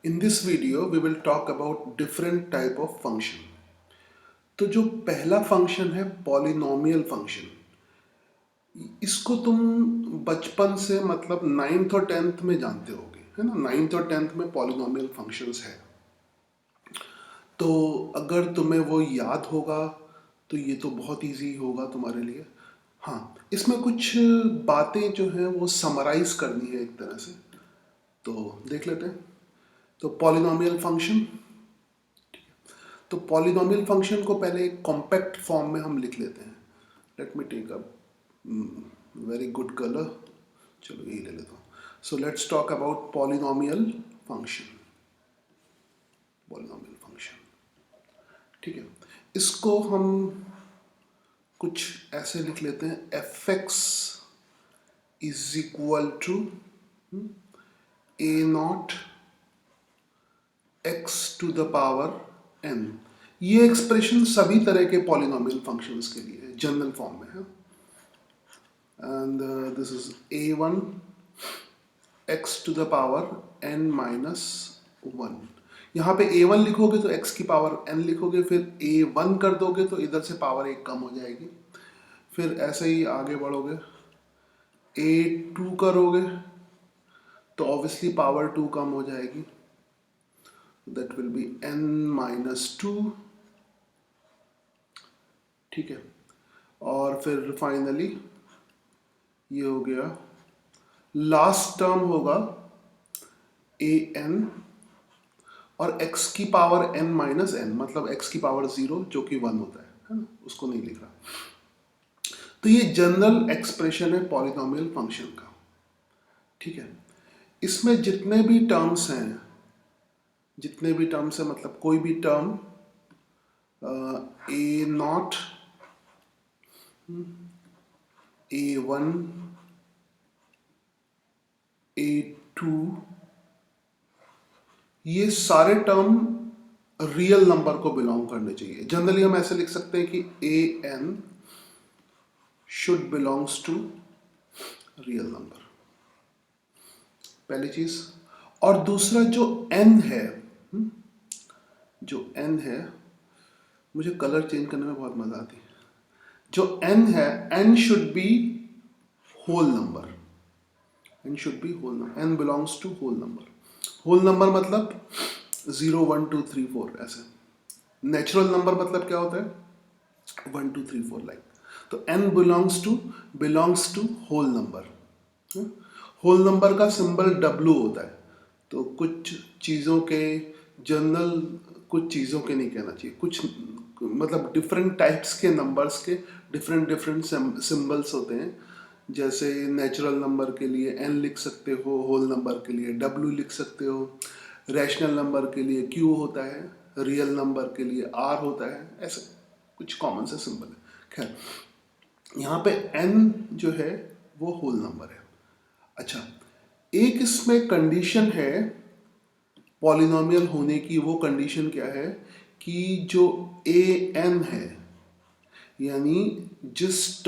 In this video we will talk about different type of function. तो जो पहला function है पॉलिनोमियल फंक्शन, इसको तुम बचपन से मतलब नाइन्थ और टेंथ में जानते होगे, है ना। नाइन्थ और टेंथ में पॉलिनोमियल फंक्शंस है, तो अगर तुम्हें वो याद होगा तो ये तो बहुत इजी होगा तुम्हारे लिए। हाँ, इसमें कुछ बातें जो हैं वो समराइज करनी है एक तरह से, तो देख लेते हैं। तो पॉलिनोमियल फंक्शन, तो पॉलिनोमियल फंक्शन को पहले एक कॉम्पैक्ट फॉर्म में हम लिख लेते हैं। Let me take a very good colour, चलो यही ले लेता हूँ। So let's talk about polynomial function. Polynomial function, ठीक है। इसको हम कुछ ऐसे लिख लेते हैं, f x is equal to a naught x to the power n. ये एक्सप्रेशन सभी तरह के पॉलिनोमियल फंक्शंस के लिए जनरल फॉर्म में है। And this is a one x to the power n minus one. यहाँ पे ए वन लिखोगे तो एक्स की पावर एन लिखोगे, फिर ए वन कर दोगे तो इधर से पावर एक कम हो जाएगी, फिर ऐसे ही आगे बढ़ोगे। ए टू करोगे तो ऑब्वियसली पावर टू कम हो जाएगी, that will be n minus two, ठीक है। और फिर फाइनली ये हो गया, लास्ट टर्म होगा ए एन और x की पावर n माइनस एन, मतलब x की पावर जीरो जो कि वन होता है ना, उसको नहीं लिख रहा। तो ये जनरल एक्सप्रेशन है पॉलिनोमियल फंक्शन का, ठीक है। इसमें जितने भी टर्म्स हैं, जितने भी टर्म्स हैं मतलब कोई भी term a naught, a one, a two, ये सारे टर्म रियल नंबर को बिलोंग करने चाहिए। जनरली हम ऐसे लिख सकते हैं कि a n should belongs to real number, पहली चीज। और दूसरा जो n है, जो n है, मुझे कलर चेंज करने में बहुत मजा आती है। जो n है, n should be whole number, n should be whole number, n belongs to whole number. Whole number मतलब 0 1 2 3 4 ऐसे। नेचुरल नंबर मतलब क्या होता है 1 2 3 4 लाइक। तो n belongs to whole number. Whole number का सिंबल W होता है, तो कुछ चीज़ों के जनरल, कुछ चीज़ों के नहीं कहना चाहिए, कुछ मतलब डिफरेंट टाइप्स के नंबर्स के डिफरेंट सिंबल्स होते हैं। जैसे नेचुरल नंबर के लिए n लिख सकते हो, होल नंबर के लिए W लिख सकते हो, रैशनल नंबर के लिए Q होता है, रियल नंबर के लिए R होता है, ऐसे कुछ कॉमन से सिंबल है। खैर, यहाँ पे n जो है वो होल नंबर है। अच्छा, एक इसमें कंडीशन है पॉलिनोमियल होने की। वो कंडीशन क्या है कि जो ए एन है, यानी जिस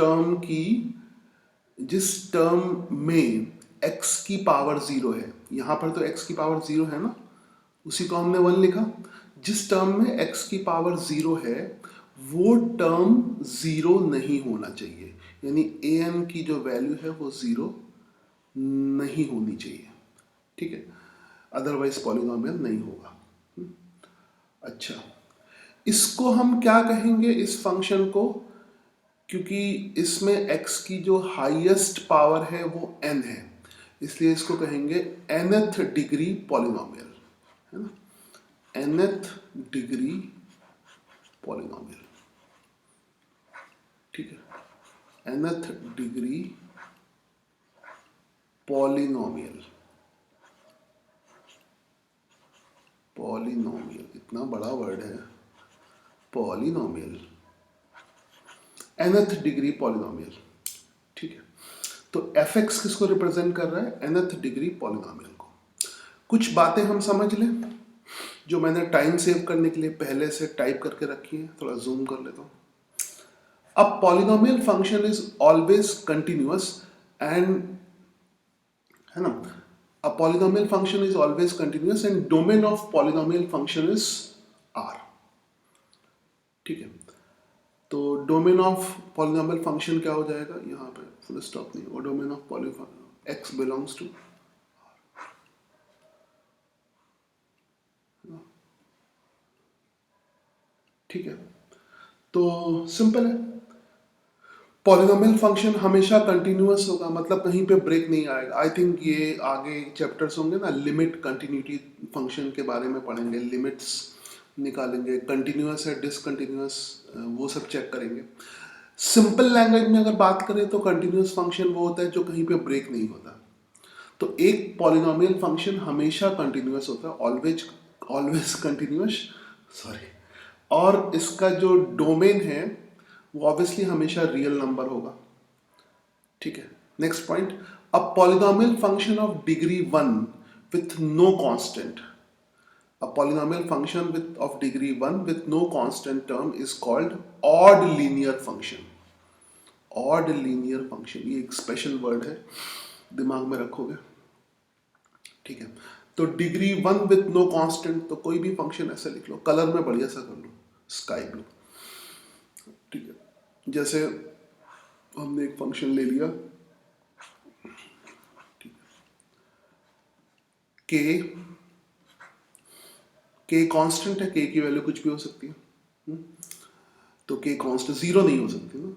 टर्म में x की पावर जीरो है, यहाँ पर तो x की पावर जीरो है ना, उसी को हमने वन लिखा। जिस टर्म में x की पावर जीरो है वो टर्म जीरो नहीं होना चाहिए, यानी ए एन की जो वैल्यू है वो जीरो नहीं होनी चाहिए, ठीक है। अदरवाइज पॉलिनोमियल नहीं होगा। अच्छा, इसको हम क्या कहेंगे इस फंक्शन को, क्योंकि इसमें x की जो हाईएस्ट पावर है वो n है, इसलिए इसको कहेंगे nth डिग्री पॉलिनोमियल, है ना। nth डिग्री पॉलिनोमियल, ठीक है। nth डिग्री पॉलिनोमियल, पॉलिनोमियल इतना बड़ा वर्ड है, पॉलिनोमियल, nth डिग्री पॉलिनोमियल, ठीक है। तो एफ एक्स किसको रिप्रेजेंट कर रहा है, nth डिग्री पॉलिनोमियल को। कुछ बातें हम समझ लें जो मैंने टाइम सेव करने के लिए पहले से टाइप करके रखी है, थोड़ा जूम कर लेता हूँ। अब polynomial function is always continuous and, है ना। A polynomial function is always continuous and domain of polynomial function is R. ठीक है, तो डोमेन ऑफ पॉलिनोमियल फंक्शन क्या हो जाएगा, यहाँ पे फुल स्टॉप नहीं, वो domain of polynomial x belongs to, ठीक है, तो सिंपल है, पॉलिनोमियल फंक्शन हमेशा कंटिन्यूअस होगा, मतलब कहीं पे ब्रेक नहीं आएगा। आई थिंक ये आगे चैप्टर्स होंगे ना, लिमिट कंटिन्यूटी फंक्शन के बारे में पढ़ेंगे, लिमिट्स निकालेंगे, कंटिन्यूअस है डिसकंटिन्यूअस, वो सब चेक करेंगे। सिंपल लैंग्वेज में अगर बात करें तो कंटिन्यूअस फंक्शन वो होता है जो कहीं पे ब्रेक नहीं होता। तो एक पॉलिनोमियल फंक्शन हमेशा कंटिन्यूअस होता है, ऑलवेज ऑलवेज कंटिन्यूअस, सॉरी, और इसका जो डोमेन है वो ऑब्वियसली हमेशा रियल नंबर होगा। ठीक है, next point, a polynomial function of degree 1 with no constant, a polynomial function of degree 1 with no constant term is called odd linear function. Odd linear function, ये एक special word है, दिमाग में रखोगे। ठीक है, तो डिग्री 1 विथ नो कांस्टेंट, तो कोई भी फंक्शन ऐसे लिख लो, कलर में बढ़िया सा कर लो, स्काई ब्लू। ठीक है, जैसे हमने एक फंक्शन ले लिया के कांस्टेंट है, के की वैल्यू कुछ भी हो सकती है, तो के कांस्टेंट जीरो नहीं हो सकती ना,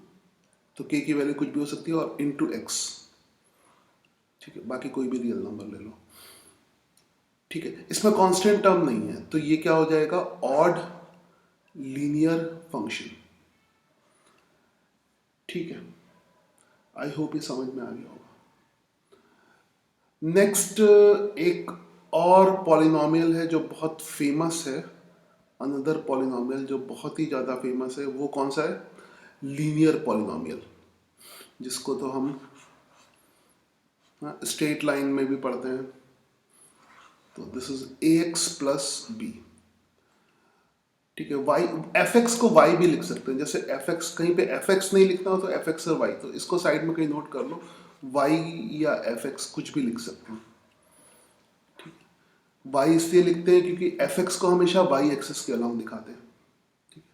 तो के की वैल्यू कुछ भी हो सकती है और इनटू एक्स। ठीक है, बाकी कोई भी रियल नंबर ले लो। ठीक है, इसमें कांस्टेंट टर्म नहीं है, तो ये क्या हो जाएगा, ऑड लीनियर फंक्शन। ठीक है, आई होप ये समझ में आ गया होगा। नेक्स्ट एक और पॉलिनोमियल है जो बहुत फेमस है, अनदर पॉलिनोमियल जो बहुत ही ज़्यादा फेमस है, वो कौन सा है, लीनियर पॉलिनोमियल, जिसको तो हम स्ट्रेट लाइन में भी पढ़ते हैं। तो this is ax plus b. ठीक है, y fx को y भी लिख सकते हैं, जैसे fx कहीं पे fx नहीं लिखना हो तो fx और y, तो इसको साइड में कहीं नोट कर लो, y या fx कुछ भी लिख सकते हैं। y इसलिए लिखते हैं क्योंकि fx को हमेशा y एक्सिस के अलाउंग दिखाते हैं। ठीक है,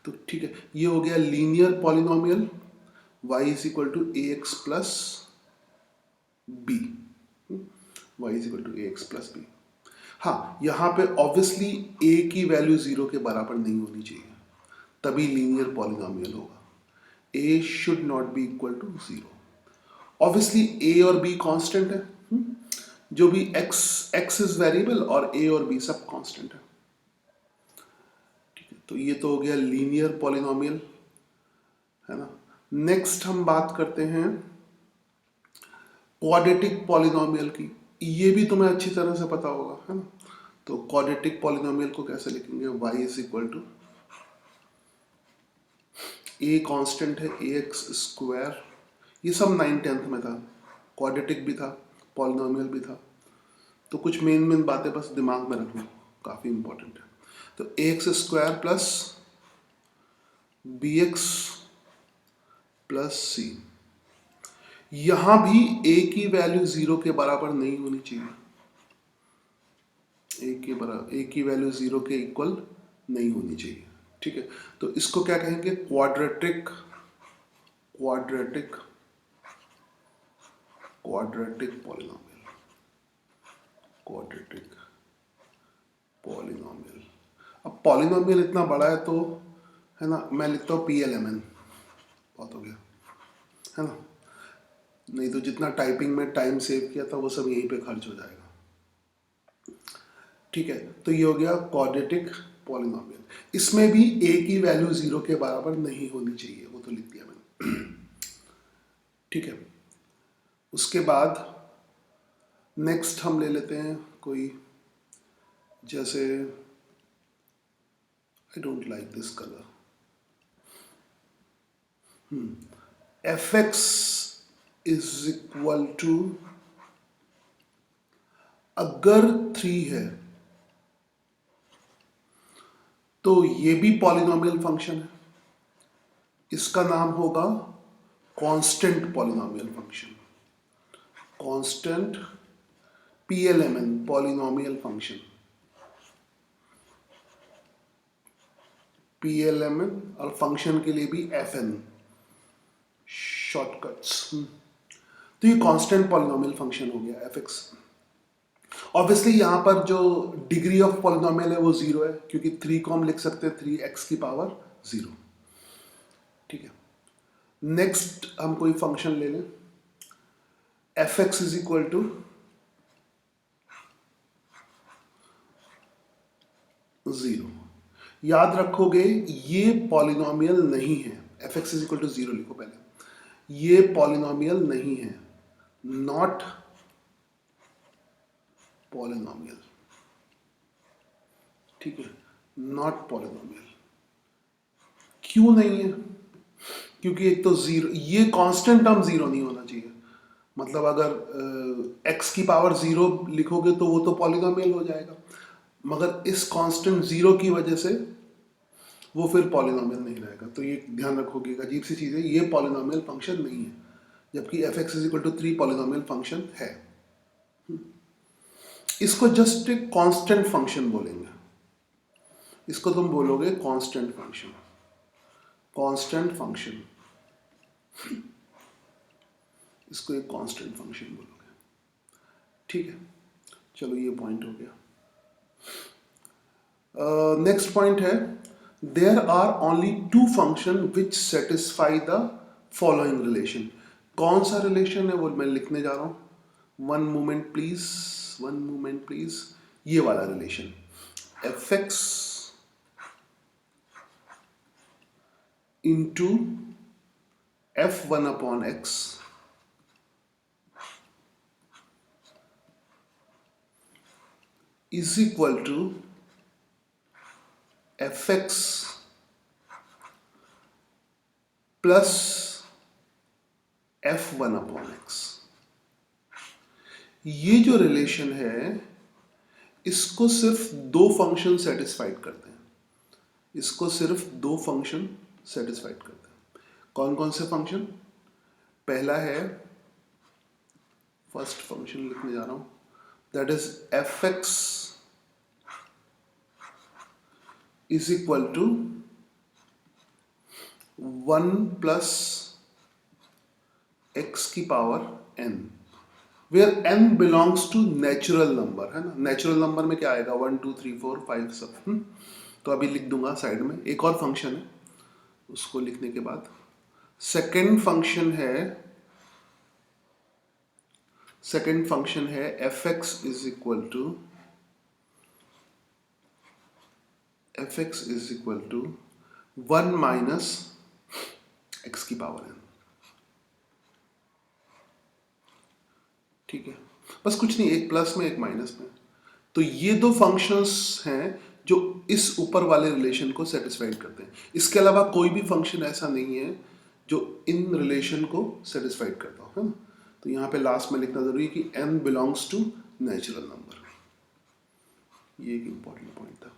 तो ठीक है, ये हो गया linear polynomial, y is equal to a x plus b, y is equal to a x plus b. हाँ, यहाँ पे ऑब्वियसली a की वैल्यू 0 के बराबर नहीं होनी चाहिए, तभी लीनियर पॉलिनोमियल होगा। a should not be equal to 0। Obviously a और b कांस्टेंट है, जो भी x इज वेरिएबल और a और b सब कांस्टेंट है। ठीक है, तो ये तो हो गया लीनियर पॉलिनोमियल, है ना। नेक्स्ट हम बात करते हैं क्वाड्रेटिक पॉलिनोमियल की, ये भी तुम्हें अच्छी तरह से पता होगा, है ना। तो क्वाड्रेटिक पॉलिनोमियल को कैसे लिखेंगे, y is equal to, a constant है ए एक्स स्क्वायर, ये सब 9th-10th में था, क्वाड्रेटिक भी था, पॉलिनोमियल भी था, तो कुछ मेन बातें बस दिमाग में रखना, काफ़ी इंपॉर्टेंट है। तो a x square plus b x plus c, यहां भी a की वैल्यू 0 के बराबर नहीं होनी चाहिए, a की वैल्यू 0 के इक्वल नहीं होनी चाहिए। ठीक है, तो इसको क्या कहेंगे, quadratic quadratic quadratic polynomial, quadratic polynomial. अब पॉलिनोमियल इतना बड़ा है तो, है ना, मैं लिखता हूँ PLMN, बहुत हो गया, है ना, नहीं तो जितना टाइपिंग में टाइम सेव किया था वो सब यहीं पे खर्च हो जाएगा। ठीक है, तो ये हो गया क्वाड्रेटिक पॉलिनोमियल, इसमें भी a की वैल्यू 0 के बराबर नहीं होनी चाहिए, वो तो लिख दिया मैंने। ठीक है, उसके बाद नेक्स्ट हम ले लेते हैं कोई, जैसे I don't like this colour, fx is equal to, अगर 3 है तो ये भी पॉलिनोमियल फंक्शन है, इसका नाम होगा constant polynomial function, constant PLMN polynomial function, PLMN, और फंक्शन के लिए भी FN, शॉर्टकट्स। तो ये कांस्टेंट पॉलिनोमियल फंक्शन हो गया fx। ऑब्वियसली यहाँ पर जो डिग्री ऑफ पॉलिनोमियल है वो 0 है, क्योंकि 3 को हम लिख सकते हैं 3x की पावर 0। ठीक है, नेक्स्ट हम कोई फंक्शन ले लें, fx is equal to zero. याद रखोगे ये पॉलिनोमियल नहीं है, fx इज इक्वल टू 0 लिखो पहले, ये पॉलिनोमियल नहीं है, नॉट पॉलिनोमियल। ठीक है, नॉट पॉलिनोमियल। क्यों नहीं है? क्योंकि एक तो जीरो, ये कांस्टेंट टर्म जीरो नहीं होना चाहिए। मतलब अगर x की पावर 0 लिखोगे तो वो तो पॉलिनोमियल हो जाएगा, मगर इस कांस्टेंट 0 की वजह से वो फिर पॉलिनोमियल नहीं रहेगा। तो ये ध्यान रखोगे, अजीब सी चीज़ है, ये पॉलिनोमियल फंक्शन नहीं है, जबकि fx is equal to 3 polynomial function है। इसको जस्ट एक कांस्टेंट फंक्शन बोलेंगे, इसको तुम बोलोगे कांस्टेंट फंक्शन, कांस्टेंट फंक्शन, इसको एक कांस्टेंट फंक्शन बोलोगे। ठीक है, चलो ये पॉइंट हो गया। नेक्स्ट पॉइंट है, there are only two function which satisfy the following relation. कौन सा रिलेशन है वो मैं लिखने जा रहा हूं, one moment please, one moment please. ये वाला relation, F x into f1/x is equal to fx plus f1/x। ये जो रिलेशन है इसको सिर्फ दो फंक्शन सेटिस्फाइड करते हैं, इसको सिर्फ दो फंक्शन सेटिस्फाइड करते हैं। कौन कौन से फंक्शन? पहला है, फर्स्ट फंक्शन लिखने जा रहा हूं, that is fx is equal to 1 plus x की power n, where n belongs to natural number, है ना। नेचुरल नंबर में क्या आएगा, 1 2 3 4 5 सब। तो अभी लिख दूंगा साइड में। एक और फंक्शन है, उसको लिखने के बाद सेकेंड फंक्शन है, सेकेंड फंक्शन है fx is equal to, fx is equal to 1 minus x की पावर n। ठीक है, बस कुछ नहीं, एक प्लस में एक माइनस में। तो ये दो फंक्शंस हैं जो इस ऊपर वाले रिलेशन को सेटिस्फाइड करते हैं। इसके अलावा कोई भी फंक्शन ऐसा नहीं है जो इन रिलेशन को सेटिस्फाइड करता हो, है ना। तो यहाँ पे लास्ट में लिखना जरूरी है कि n belongs to natural number. ये एक इंपॉर्टेंट पॉइंट था।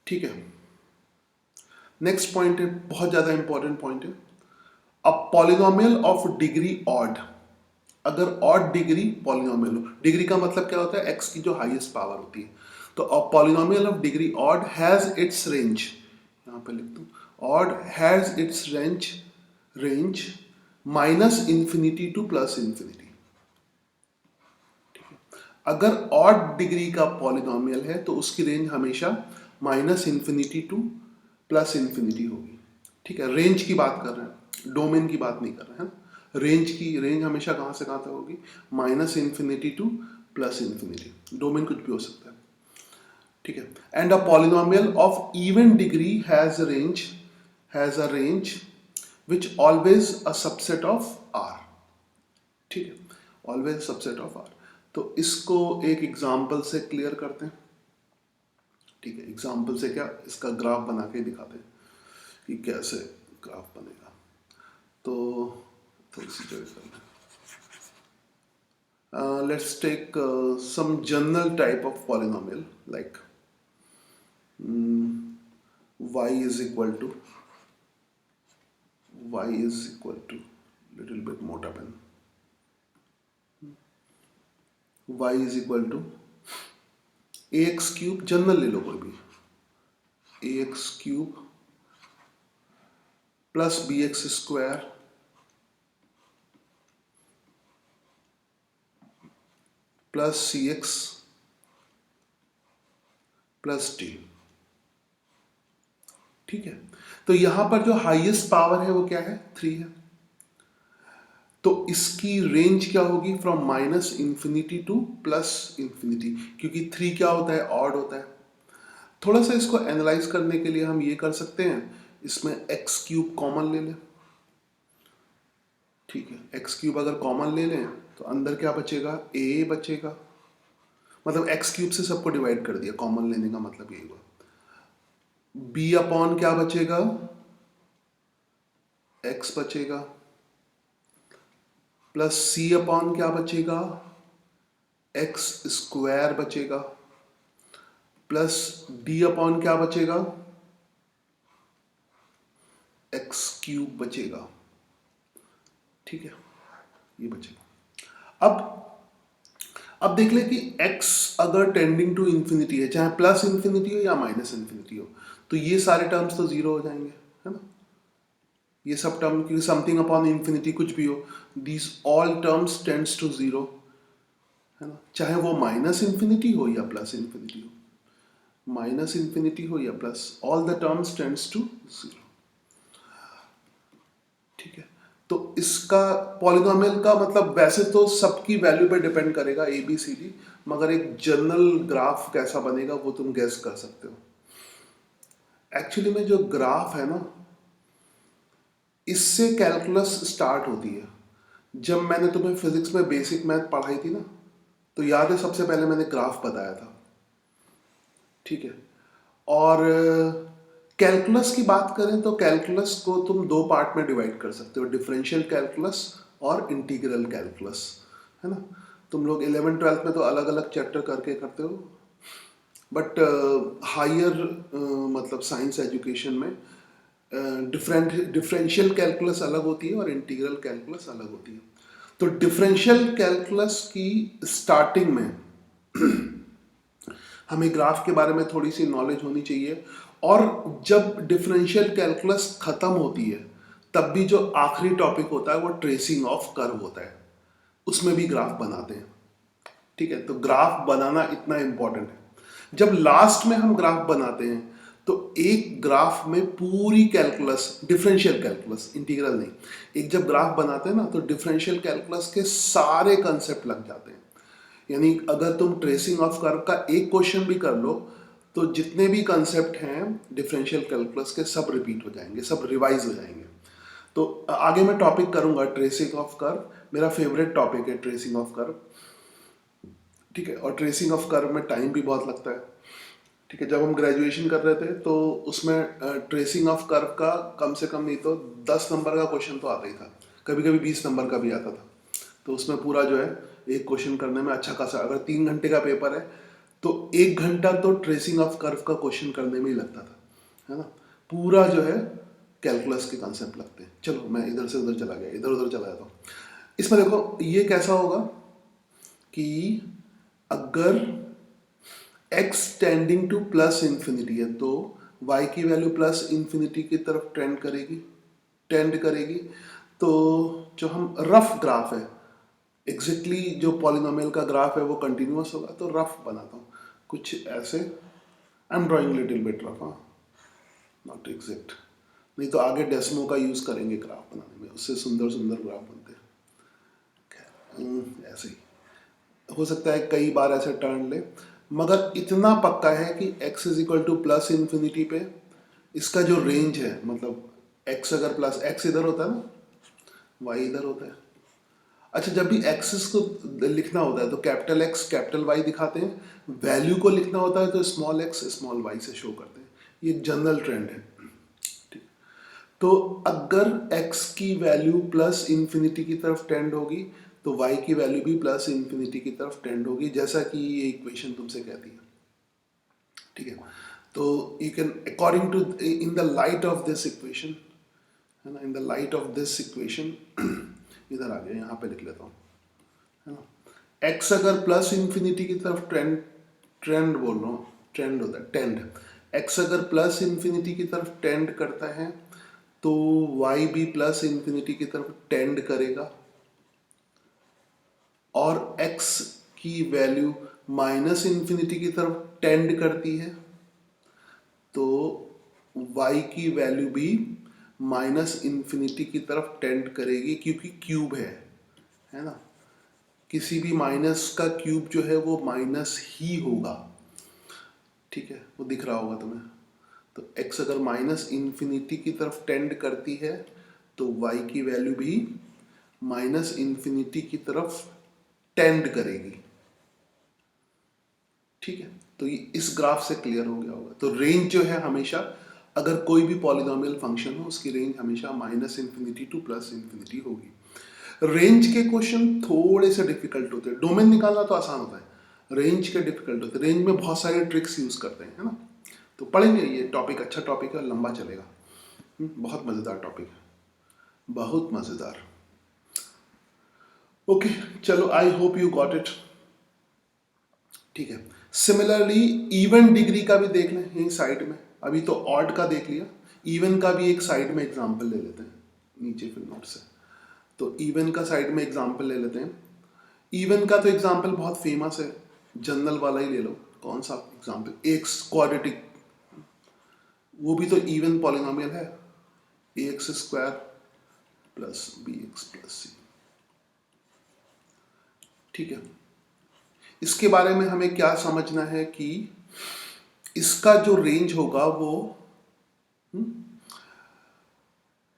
ठीक है, नेक्स्ट पॉइंट है, बहुत ज्यादा इंपॉर्टेंट पॉइंट है, अ पॉलिनोमियल ऑफ डिग्री ऑड। अगर ऑड डिग्री पॉलिनोमियल हो, डिग्री का मतलब क्या होता है, x की जो हाईएस्ट पावर होती है। तो अ polynomial of degree odd has its range, यहां पे लिख दूं, odd has its range minus infinity to plus infinity. अगर ऑड डिग्री का पॉलिनोमियल है तो उसकी रेंज हमेशा minus infinity to plus infinity होगी। ठीक है, रेंज की बात कर रहे हैं, डोमेन की बात नहीं कर रहे हैं। रेंज की रेंज हमेशा कहां से कहां तक होगी, minus infinity to plus infinity. Domain कुछ भी हो सकता है। ठीक है, and a polynomial of even degree has a range which always a subset of R. ठीक है, ऑलवेज सबसेट ऑफ आर। तो इसको एक एग्जाम्पल से क्लियर करते हैं। ठीक है, एग्जाम्पल से क्या, इसका ग्राफ बना के दिखाते हैं कि कैसे ग्राफ बनेगा। तो थोड़ी सी जगह कर लें। Let's take some general type of polynomial like y is equal to little bit मोटा pen, y is equal to a x cube, general ले लो कोई भी, a x cube plus b x square plus c x plus t. ठीक है, तो यहां पर जो हाईएस्ट पावर है वो क्या है, 3 है। तो इसकी रेंज क्या होगी, from minus infinity to plus infinity, क्योंकि 3 क्या होता है, ऑड होता है। थोड़ा सा इसको एनालाइज करने के लिए हम ये कर सकते हैं, इसमें एक्स क्यूब कॉमन ले लें। ठीक है, एक्स क्यूब अगर कॉमन ले लें तो अंदर क्या बचेगा, ए बचेगा, मतलब एक्स क्यूब से सबको डिवाइड कर दिया, कॉमन लेने का मतलब यही हुआ। बी अपॉन क्या बचेगा, एक्स बचेगा, प्लस सी अपॉन क्या बचेगा, एक्स स्क्वायर बचेगा, प्लस डी अपॉन क्या बचेगा, एक्स क्यूब बचेगा। ठीक है, ये बचेगा। अब देख ले कि x अगर टेंडिंग टू इंफिनिटी है, चाहे प्लस इंफिनिटी हो या माइनस इंफिनिटी हो, तो ये सारे टर्म्स तो जीरो हो जाएंगे, है ना। ये सब टर्म, क्योंकि समथिंग अपॉन इंफिनिटी कुछ भी हो, these all terms tends to zero, है ना। चाहे वो माइनस इंफिनिटी हो या प्लस इंफिनिटी हो, माइनस इंफिनिटी हो या plus, all the terms tends to zero. ठीक है, तो इसका पॉलिनोमियल का मतलब वैसे तो सबकी वैल्यू पे डिपेंड करेगा ए बी सी डी, मगर एक जनरल ग्राफ कैसा बनेगा वो तुम गेस कर सकते हो। एक्चुअली में जो ग्राफ है ना, इससे कैलकुलस स्टार्ट होती है। जब मैंने तुम्हें फिजिक्स में बेसिक मैथ पढ़ाई थी ना, तो याद है सबसे पहले मैंने ग्राफ बताया था। ठीक है, और कैलकुलस की बात करें तो कैलकुलस को तुम दो पार्ट में डिवाइड कर सकते हो, डिफरेंशियल कैलकुलस और इंटीग्रल कैलकुलस, है ना। तुम लोग 11th-12th में तो अलग अलग चैप्टर करके करते हो, बट हायर मतलब साइंस एजुकेशन में डिफरेंशियल कैलकुलस अलग होती है और इंटीग्रल कैलकुलस अलग होती है। तो डिफरेंशियल कैलकुलस की स्टार्टिंग में हमें ग्राफ के बारे में थोड़ी सी नॉलेज होनी चाहिए, और जब डिफरेंशियल कैलकुलस खत्म होती है तब भी जो आखिरी टॉपिक होता है वो ट्रेसिंग ऑफ कर्व होता है, उसमें भी ग्राफ बनाते हैं। ठीक है, तो ग्राफ बनाना इतना इंपॉर्टेंट है। जब लास्ट में हम ग्राफ बनाते हैं तो एक ग्राफ में पूरी कैलकुलस, डिफरेंशियल कैलकुलस, इंटीग्रल नहीं, एक जब ग्राफ बनाते हैं ना तो डिफरेंशियल कैलकुलस के सारे कंसेप्ट लग जाते हैं। यानी अगर तुम ट्रेसिंग ऑफ कर्व का एक क्वेश्चन भी कर लो तो जितने भी कंसेप्ट हैं डिफरेंशियल कैलकुलस के सब रिपीट हो जाएंगे, सब रिवाइज हो जाएंगे। तो आगे मैं टॉपिक करूंगा ट्रेसिंग ऑफ कर्व, मेरा फेवरेट टॉपिक है ट्रेसिंग ऑफ कर्व। ठीक है, और ट्रेसिंग ऑफ कर्व में टाइम भी बहुत लगता है। ठीक है, जब हम ग्रेजुएशन कर रहे थे तो उसमें ट्रेसिंग ऑफ कर्व का कम से कम नहीं तो 10 नंबर का क्वेश्चन तो आता ही था, कभी कभी 20 नंबर का भी आता था। तो उसमें पूरा जो है एक क्वेश्चन करने में अच्छा खासा, अगर 3 घंटे का पेपर है तो 1 घंटा तो ट्रेसिंग ऑफ कर्व का क्वेश्चन करने में ही लगता था, है ना। पूरा जो है कैलकुलस के कंसेप्ट लगते हैं। चलो मैं इधर से उधर चला गया, इधर उधर चला जाता हूँ। इसमें देखो ये कैसा होगा कि अगर x tending to plus infinity है तो y की वैल्यू प्लस इंफिनिटी की तरफ टेंड करेगी। तो जो हम रफ ग्राफ है, एग्जैक्टली जो पॉलिनोमियल का ग्राफ है वो कंटिन्यूअस होगा, तो रफ बनाता हूँ कुछ ऐसे। I am drawing little bit rough, हाँ, नॉट एग्जैक्ट, नहीं तो आगे डेसिमो का यूज़ करेंगे ग्राफ बनाने में, उससे सुंदर सुंदर ग्राफ बनते हैं। ऐसे ही हो सकता है कई बार ऐसे टर्न ले, मगर इतना पक्का है कि x is equal to plus infinity पे इसका जो रेंज है, मतलब x अगर प्लस, x इधर होता है ना, y इधर होता है। अच्छा, जब भी एक्सिस को लिखना होता है तो कैपिटल X कैपिटल Y दिखाते हैं, वैल्यू को लिखना होता है तो स्मॉल x स्मॉल y से शो करते हैं। ये एक जनरल ट्रेंड है। ठीक, तो अगर x की वैल्यू प्लस इंफिनिटी की तरफ टेंड होगी तो y की वैल्यू भी प्लस इंफिनिटी की तरफ टेंड होगी, जैसा कि ये इक्वेशन तुमसे कहती है। ठीक है, तो you can according to, in the light of this equation, है ना, in the light of this equation, इधर आ गया, यहाँ पे लिख लेता हूँ, है ना। एक्स अगर प्लस इंफिनिटी की तरफ ट्रेंड ट्रेंड बोल रहा हूँ, ट्रेंड होता है टेंड, एक्स अगर प्लस इंफिनिटी की तरफ टेंड करता है तो वाई भी प्लस इंफिनिटी की तरफ टेंड करेगा, और x की वैल्यू माइनस इंफिनिटी की तरफ टेंड करती है तो y की वैल्यू भी माइनस इंफिनिटी की तरफ टेंड करेगी, क्योंकि क्यूब है ना, किसी भी माइनस का क्यूब जो है वो माइनस ही होगा, ठीक है, वो दिख रहा होगा तुम्हें। तो x अगर माइनस इंफिनिटी की तरफ टेंड करती है तो y की वैल्यू भी माइनस इंफिनिटी की तरफ टेंड करेगी, ठीक है। तो ये इस ग्राफ से क्लियर हो गया होगा। तो रेंज जो है हमेशा, अगर कोई भी पॉलिनोमियल फंक्शन हो उसकी रेंज हमेशा minus infinity to plus infinity होगी। रेंज के क्वेश्चन थोड़े से डिफिकल्ट होते हैं, डोमेन निकालना तो आसान होता है, रेंज के डिफिकल्ट होते हैं। रेंज में बहुत सारे ट्रिक्स यूज करते हैं, है ना। तो पढ़ेंगे, ये टॉपिक अच्छा टॉपिक है, लंबा चलेगा, बहुत मजेदार टॉपिक है, बहुत मजेदार। ओके चलो, आई होप यू गॉट इट, ठीक है। सिमिलरली इवन डिग्री का भी देख लें यही साइड में, अभी तो ऑड का देख लिया, इवन का भी एक साइड में एग्जांपल ले लेते हैं, नीचे फिर नोट से। तो इवन का साइड में एग्जांपल ले लेते हैं। इवन का तो एग्जांपल बहुत फेमस है, जनरल वाला ही ले लो, कौन सा एग्जांपल, एक्स क्वाड्रेटिक, वो भी तो इवन पॉलिनोमियल है, x square plus b x plus c, ठीक है। इसके बारे में हमें क्या समझना है कि इसका जो रेंज होगा वो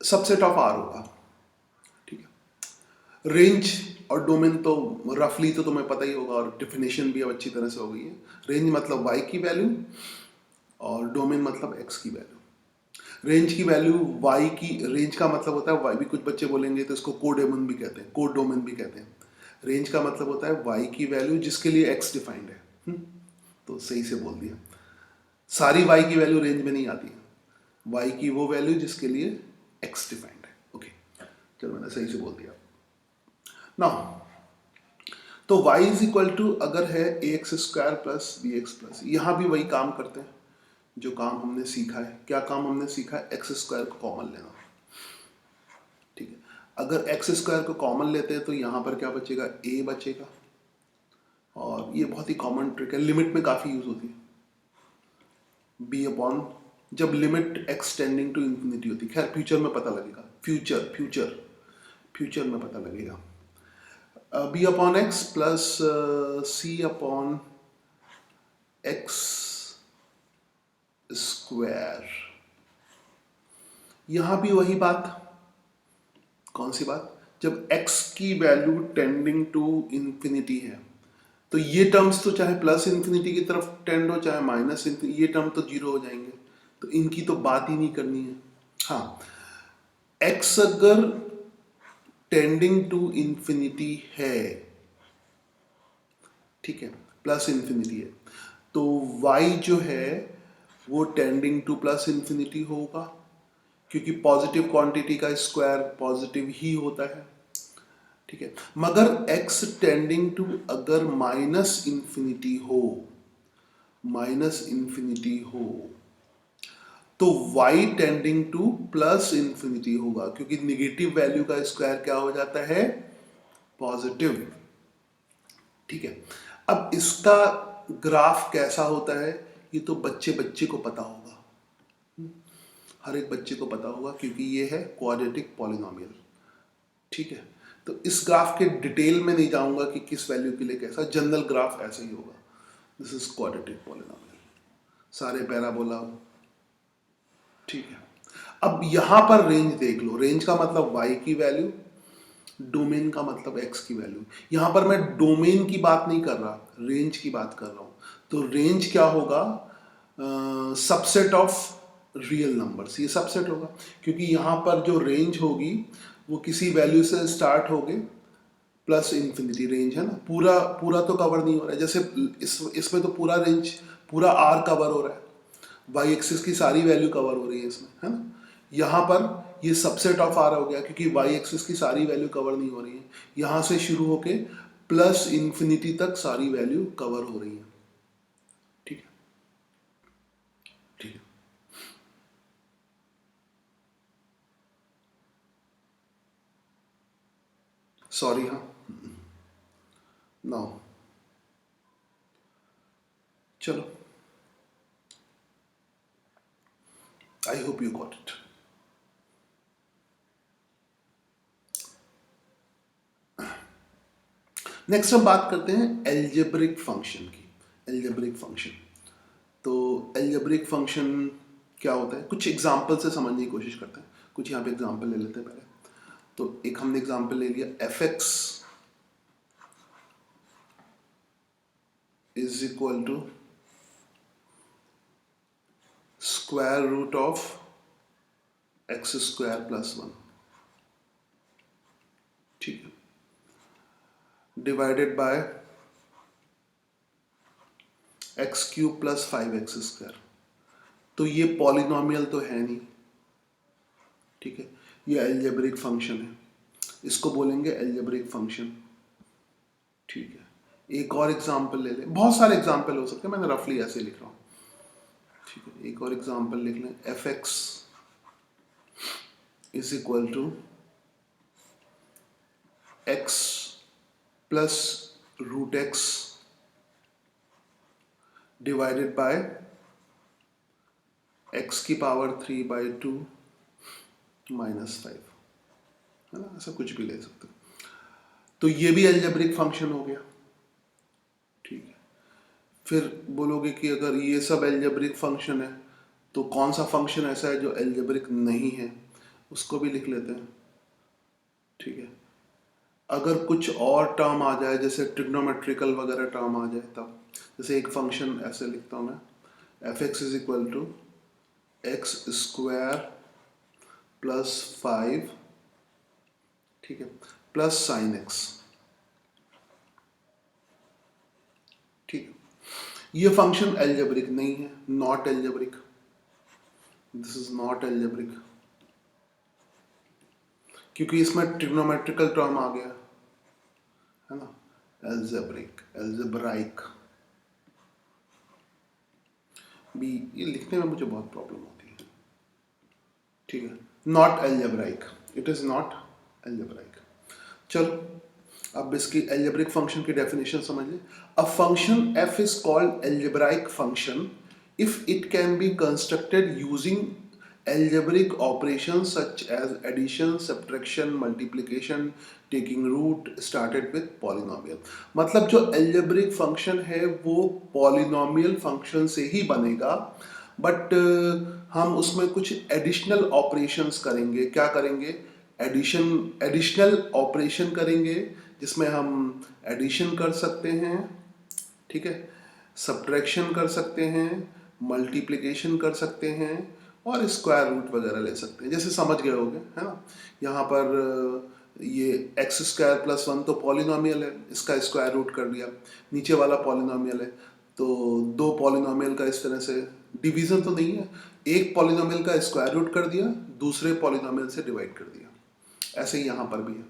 सबसेट ऑफ आर होगा, ठीक है। रेंज और डोमेन तो रफली तो तुम्हें पता ही होगा, और डिफिनेशन भी अब अच्छी तरह से हो गई है। रेंज मतलब y की वैल्यू और डोमेन मतलब x की वैल्यू। रेंज की वैल्यू y की, रेंज का मतलब होता है y, भी कुछ बच्चे बोलेंगे तो इसको कोडोमेन भी कहते हैं, कोड डोमेन भी कहते हैं। रेंज का मतलब होता है y की वैल्यू जिसके लिए x डिफाइंड है, तो सही से बोल दिया, सारी y की वैल्यू रेंज में नहीं आती है, y की वो वैल्यू जिसके लिए x डिफाइंड है। ओके चलो, मैंने सही से बोल दिया। नाउ तो y इज इक्वल टू अगर है a x square plus b x plus, यहां भी वही काम करते हैं जो काम हमने सीखा है। क्या काम हमने सीखा है? एक्स स्क्वायर को कॉमन लेना, ठीक है। अगर एक्स स्क्वायर को कॉमन लेते हैं तो यहां पर क्या बचेगा, a बचेगा, और ये बहुत ही कॉमन ट्रिक है, लिमिट में काफी यूज होती है, b अपॉन, जब limit x tending to infinity होती है, खैर फ्यूचर में पता लगेगा, फ्यूचर में पता लगेगा। बी अपॉन एक्स प्लस सी अपॉन एक्स स्क्वायर, यहां भी वही बात, कौन सी बात, जब x की वैल्यू टेंडिंग टू इंफिनिटी है तो ये टर्म्स तो चाहे प्लस इंफिनिटी की तरफ टेंड हो चाहे माइनस इंफिनिटी, ये टर्म तो जीरो हो जाएंगे, तो इनकी तो बात ही नहीं करनी है। हाँ, x अगर टेंडिंग टू इंफिनिटी है, ठीक है, प्लस इंफिनिटी है, तो y जो है वो टेंडिंग टू प्लस इंफिनिटी होगा, क्योंकि पॉजिटिव क्वांटिटी का स्क्वायर पॉजिटिव ही होता है, ठीक है। मगर x टेंडिंग टू अगर माइनस इंफिनिटी हो तो y tending to plus infinity होगा, क्योंकि निगेटिव वैल्यू का स्क्वायर क्या हो जाता है, पॉजिटिव, ठीक है। अब इसका ग्राफ कैसा होता है ये तो बच्चे को पता होगा, हर एक बच्चे को पता होगा, क्योंकि ये है क्वाड्रेटिक पॉलिनोमियल, ठीक है। तो इस ग्राफ के डिटेल में नहीं जाऊंगा कि किस वैल्यू के लिए कैसा, जनरल ग्राफ ऐसा ही होगा, दिस इज क्वाड्रेटिक पॉलिनोमियल, सारे पैराबोला, ठीक है। अब यहां पर रेंज देख लो, रेंज का मतलब y की वैल्यू, डोमेन का मतलब x की वैल्यू। यहां पर मैं डोमेन की बात नहीं कर रहा, रेंज की बात कर रहा हूं। तो रेंज क्या होगा, सबसेट ऑफ रियल नंबर्स, ये सबसेट होगा, क्योंकि यहां पर जो रेंज होगी वो किसी वैल्यू से स्टार्ट होगे प्लस इंफिनिटी, रेंज है ना, पूरा तो कवर नहीं हो रहा है, जैसे इसमें तो पूरा रेंज, पूरा आर कवर हो रहा है, वाई एक्सिस की सारी वैल्यू कवर हो रही है इसमें, है ना। यहाँ पर ये सबसेट ऑफ आर हो गया, क्योंकि वाई एक्सिस की सारी वैल्यू कवर नहीं हो रही है, यहाँ से शुरू होके प्लस इंफिनिटी तक सारी वैल्यू कवर हो रही है। ठीक है, ठीक है। सॉरी, हाँ, नाउ चलो, आई hope you got it. Next हम बात करते हैं एल्जेब्रिक फंक्शन की। एल्जेब्रिक फंक्शन, तो एल्जेब्रिक फंक्शन क्या होता है, कुछ एग्जाम्पल से समझने की कोशिश करते हैं। कुछ यहाँ पे एग्जाम्पल ले लेते हैं पहले। तो एक हमने एग्जाम्पल ले लिया, f x is equal to square root of x square plus 1, ठीक है, divided by x cube plus 5x square. तो ये पॉलिनॉमियल तो है नहीं, ठीक है, ये एल्जेब्रिक फंक्शन है, इसको बोलेंगे एल्जेब्रिक फंक्शन। ठीक है, एक और एग्जांपल ले लें, बहुत सारे एग्जांपल हो सकते हैं, मैंने रफली ऐसे लिख रहा हूँ। ठीक है, एक और एग्जांपल लिख लें, f x is equal to x plus root x divided by x की पावर 3/2 -5, है ना, ऐसा कुछ भी ले सकते हैं। तो ये भी एल्जेब्रिक फंक्शन हो गया। ठीक है, फिर बोलोगे कि अगर ये सब एल्जेब्रिक फंक्शन है तो कौन सा फंक्शन ऐसा है जो एल्जेब्रिक नहीं है, उसको भी लिख लेते हैं। ठीक है, अगर कुछ और टर्म आ जाए, जैसे ट्रिग्नोमेट्रिकल वगैरह टर्म आ जाए, तब जैसे एक फंक्शन ऐसे लिखता हूँ मैं, f x is equal to x square plus 5, ठीक है, प्लस साइन एक्स। ठीक है, ये फंक्शन एल्जेब्रिक नहीं है, not algebraic, this is not algebraic, क्योंकि इसमें ट्रिग्नोमेट्रिकल टर्म आ गया, है ना। एल्जेब्रिक, एल्जेब्राइक भी, ये लिखने में मुझे बहुत प्रॉब्लम होती है। ठीक है, not algebraic, it is not algebraic. चलो, अब इसकी एल्जेब्रिक फंक्शन की डेफिनेशन समझ लें। A function F is called algebraic function if it can be constructed using algebraic operations such as addition, subtraction, multiplication, taking root started with polynomial। मतलब जो algebraic function है वो polynomial फंक्शन से ही बनेगा, but हम उसमें कुछ एडिशनल ऑपरेशंस करेंगे। क्या करेंगे? एडिशनल ऑपरेशन करेंगे, जिसमें हम एडिशन कर सकते हैं, ठीक है, सब्ट्रैक्शन कर सकते हैं, मल्टीप्लिकेशन कर सकते हैं और स्क्वायर रूट वगैरह ले सकते हैं। जैसे समझ गए होंगे, है ना। यहाँ पर ये एक्स स्क्वायर प्लस 1 तो पॉलिनॉमियल है, इसका स्क्वायर रूट कर दिया। नीचे वाला पॉलिनॉमियल है, तो दो पॉलिनॉमियल का इस तरह से डिवीजन तो नहीं है, एक पॉलिनॉमियल का स्क्वायर रूट कर दिया, दूसरे पॉलिनॉमियल से डिवाइड कर दिया। ऐसे ही यहाँ पर भी है,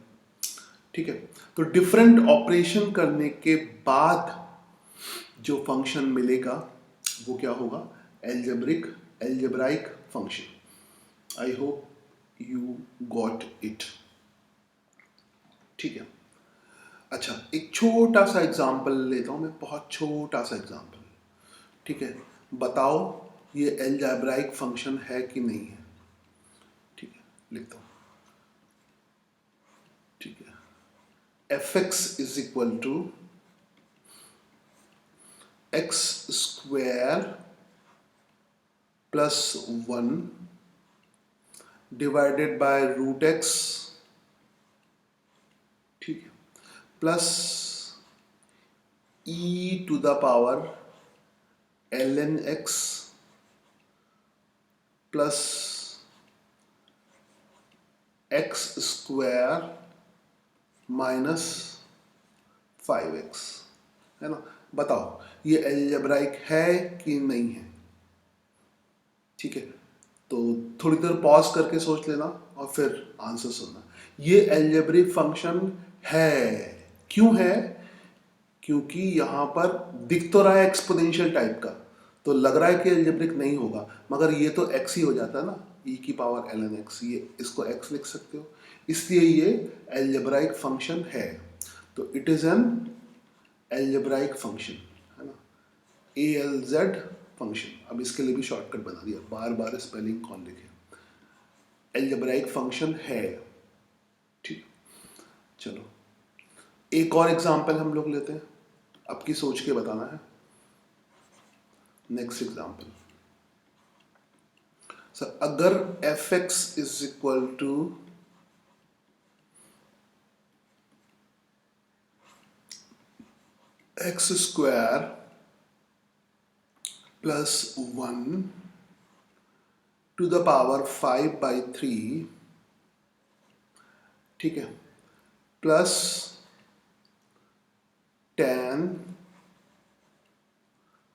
ठीक है। तो डिफरेंट ऑपरेशन करने के बाद जो फंक्शन मिलेगा वो क्या होगा? Algebraic function. I hope you got it. ठीक है, अच्छा, एक छोटा सा एग्जांपल लेता हूं मैं, बहुत छोटा सा एग्जांपल। ठीक है, बताओ ये एल्जेब्राइक फंक्शन है कि नहीं है। ठीक है, लिखता हूं। ठीक है, f x is equal to x square plus 1 divided by root x, ठीक है, plus e to the power ln x plus x square minus 5x, है ना। बताओ ये एल्जेब्राइक है कि नहीं है। ठीक है, तो थोड़ी देर पॉज करके सोच लेना और फिर आंसर सुनना। ये एल्जेब्रिक फंक्शन है। क्यों है? क्योंकि यहाँ पर दिख तो रहा है एक्सपोनेंशियल टाइप का, तो लग रहा है कि एल्जेब्रिक नहीं होगा, मगर ये तो x ही हो जाता है ना, e की पावर ln x, ये इसको x लिख सकते हो, इसलिए ये एल्जेब्राइक फंक्शन है। तो it is an algebraic function, है ना, ALZ फंक्शन। अब इसके लिए भी शॉर्टकट बना दिया, बार बार स्पेलिंग कौन लिखे, एल्जेब्राइक फंक्शन है। ठीक, चलो एक और एग्जांपल हम लोग लेते हैं, आपकी सोच के बताना है। नेक्स्ट एग्जांपल, सर अगर fx is equal to x square plus 1 to the power 5/3, ठीक है, प्लस tan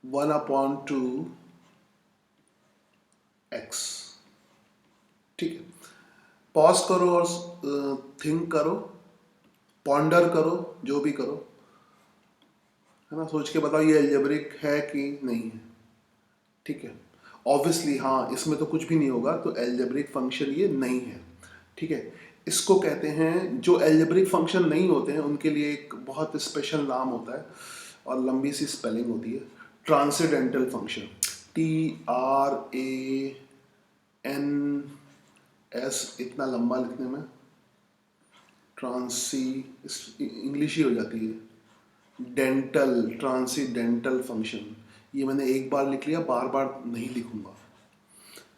1/2 x, ठीक है। पॉज करो और थिंक करो, पॉन्डर करो, जो भी करो, है ना, सोच के बताओ ये एल्जेब्रिक है कि नहीं है। ठीक है, ऑब्वियसली हाँ, इसमें तो कुछ भी नहीं होगा, तो एल्जेब्रिक फंक्शन ये नहीं है। ठीक है, इसको कहते हैं, जो एल्जेब्रिक फंक्शन नहीं होते हैं उनके लिए एक बहुत स्पेशल नाम होता है और लंबी सी स्पेलिंग होती है, ट्रांसेंडेंटल फंक्शन, TRANS, इतना लंबा लिखने में ट्रांसी इंग्लिश ही हो जाती है, डेंटल, ट्रांसीडेंटल फंक्शन, ये मैंने एक बार लिख लिया, बार बार नहीं लिखूंगा,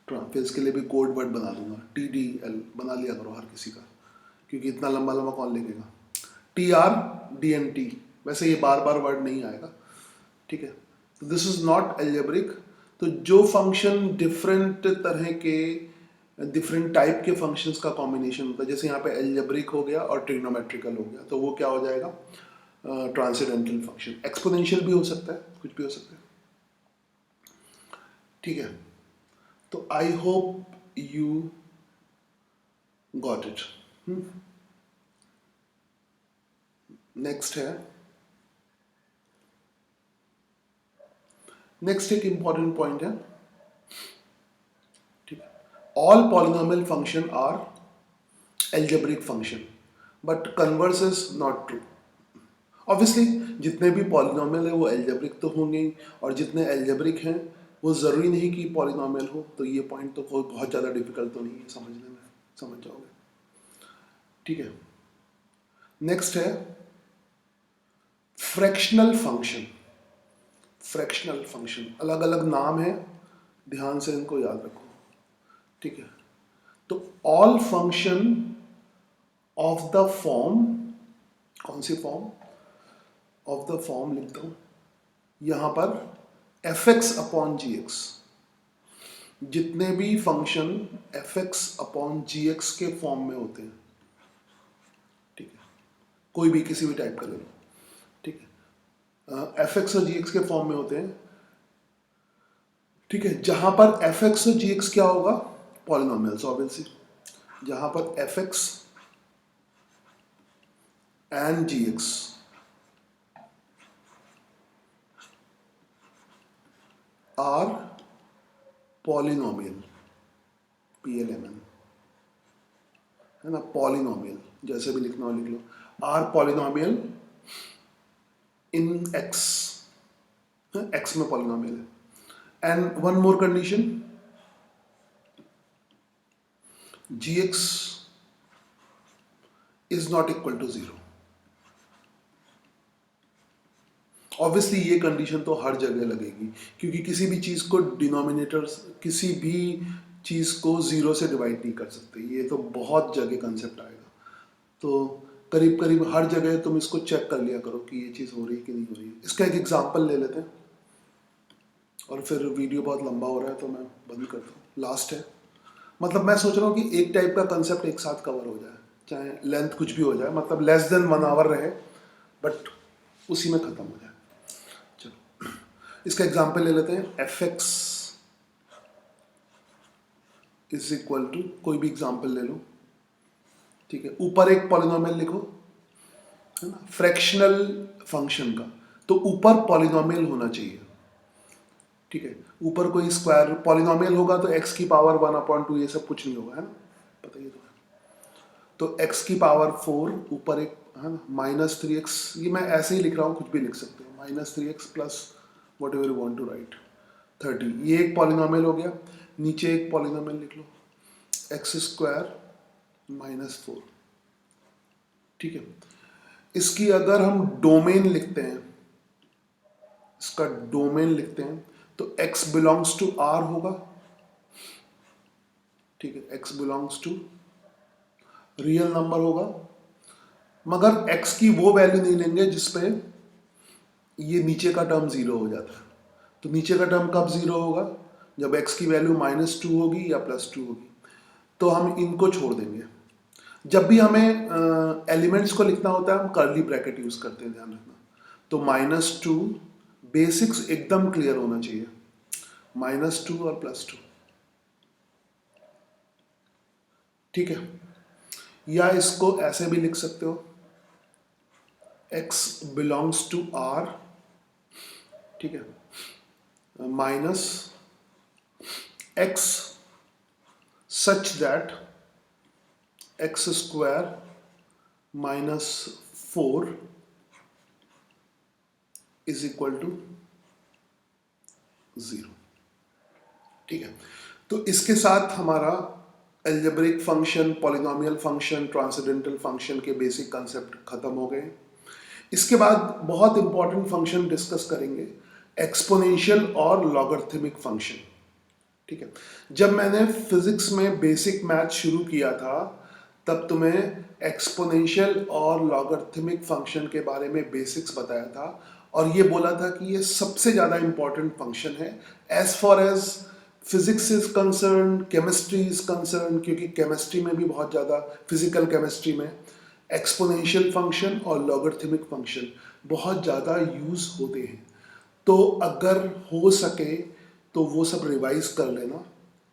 फिर इसके लिए भी कोड वर्ड बना दूंगा, TDL बना लिया करो हर किसी का, क्योंकि इतना लंबा लंबा कौन लिखेगा। TRDNT, वैसे ये बार बार वर्ड नहीं आएगा। ठीक है, तो दिस इज नॉट एल्जेब्रिक। तो जो फंक्शन डिफरेंट तरह के, डिफरेंट टाइप के फंक्शंस का कॉम्बिनेशन होता है, जैसे यहाँ पे एल्जेब्रिक हो गया और ट्रिग्नोमेट्रिकल हो गया, तो वो क्या हो जाएगा, ट्रांसेंडेंटल फंक्शन। एक्सपोनेंशियल भी हो सकता है, कुछ भी हो सकता है। ठीक है, तो I hope you got it. Next है, नेक्स्ट एक इंपॉर्टेंट पॉइंट है, ठीक है, all polynomial function are algebraic function but converse is not true. Obviously जितने भी पॉलिनोमियल है वो एल्जेब्रिक तो होंगे ही, और जितने एल्जेब्रिक हैं वो ज़रूरी नहीं कि पॉलिनोमियल हो, तो ये पॉइंट तो कोई बहुत ज़्यादा डिफिकल्ट तो नहीं है समझने में, समझ जाओगे। ठीक है, नेक्स्ट है फ्रैक्शनल फंक्शन। फ्रैक्शनल फंक्शन अलग अलग नाम है, ध्यान से इनको याद रखो। ठीक है, तो all function of the form, कौन सी फॉर्म, ऑफ द फॉर्म लिखता हूं यहां पर fx/gx, जितने भी फंक्शन fx/gx के फॉर्म में होते हैं, ठीक है, कोई भी किसी भी टाइप का ले लो, ठीक है, fx और gx के फॉर्म में होते हैं, ठीक है, जहां पर fx और gx क्या होगा, पॉलिनोमियल्स ऑब्वियसली, जहां पर fx and gx are polynomial, PLMN, है ना, पॉलिनोमियल, जैसे भी लिखना हो लिख लो, are polynomial in x, x में पॉलिनोमियल है। And one more condition, gx is not equal to 0। Obviously ये कंडीशन तो हर जगह लगेगी, क्योंकि किसी भी चीज़ को डिनोमिनेटर, किसी भी चीज़ को 0 से डिवाइड नहीं कर सकते, ये तो बहुत जगह कंसेप्ट आएगा। तो करीब करीब हर जगह तुम इसको चेक कर लिया करो कि ये चीज़ हो रही है कि नहीं हो रही है। इसका एक एग्जाम्पल ले लेते हैं, और फिर वीडियो बहुत लंबा हो रहा है तो मैं बंद करता हूँ। लास्ट है, मतलब मैं सोच रहा हूँ कि एक टाइप का कंसेप्ट एक साथ कवर हो जाए, चाहे लेंथ कुछ भी हो जाए, मतलब लेस देन 1 आवर रहे, बट उसी में ख़त्म हो जाए। चलो इसका एग्जाम्पल ले लेते हैं, fx इज इक्वल टू, कोई भी एग्जाम्पल ले लो, ठीक है, ऊपर एक पॉलिनोमियल लिखो, है ना, फ्रैक्शनल फंक्शन का, तो ऊपर पॉलिनोमियल होना चाहिए, ठीक है। ऊपर कोई स्क्वायर पॉलिनोमियल होगा तो x की पावर 1/2 ये सब कुछ नहीं होगा, है ना, पता ही तो x की पावर 4 ऊपर एक है ना -3x, ये मैं ऐसे ही लिख रहा हूँ, कुछ भी लिख सकते हो, -3x plus whatever you want to write 30, ये एक पॉलिनोमियल हो गया। नीचे एक पॉलिनोमियल लिख लो x² -4, ठीक है। इसकी अगर हम डोमेन लिखते हैं, इसका डोमेन लिखते हैं तो x बिलोंग्स टू R होगा, ठीक है, x belongs to real number होगा, मगर x की वो वैल्यू नहीं लेंगे जिसपे ये नीचे का टर्म 0 हो जाता है। तो नीचे का टर्म कब 0 होगा, जब x की वैल्यू -2 होगी या +2 होगी, तो हम इनको छोड़ देंगे। जब भी हमें एलिमेंट्स को लिखना होता है हम कर्ली ब्रैकेट यूज करते हैं, ध्यान रखना। तो -2 बेसिक्स एकदम क्लियर होना चाहिए, -2 और +2, ठीक है। या इसको ऐसे भी लिख सकते हो x बिलोंग्स टू R, ठीक है, minus x such that x² -4 is equal to 0, ठीक है। तो इसके साथ हमारा algebraic function, polynomial function, transcendental function के बेसिक कंसेप्ट खत्म हो गए। इसके बाद बहुत इंपॉर्टेंट फंक्शन डिस्कस करेंगे, एक्सपोनेंशियल और लॉगरिथमिक फंक्शन, ठीक है। जब मैंने फिजिक्स में बेसिक मैथ शुरू किया था तब तुम्हें एक्सपोनेंशियल और लॉगरिथमिक फंक्शन के बारे में बेसिक्स बताया था और ये बोला था कि ये सबसे ज़्यादा इंपॉर्टेंट फंक्शन है as far as physics is concern, chemistry is concern, क्योंकि केमिस्ट्री में भी बहुत ज़्यादा, फिजिकल केमिस्ट्री में एक्सपोनेंशियल फंक्शन और लॉगरिथमिक फंक्शन बहुत ज़्यादा यूज़ होते हैं। तो अगर हो सके तो वो सब रिवाइज कर लेना,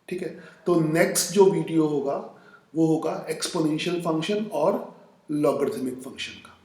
ठीक है। तो नेक्स्ट जो वीडियो होगा वो होगा एक्सपोनेंशियल फंक्शन और लॉगरिथमिक फंक्शन का।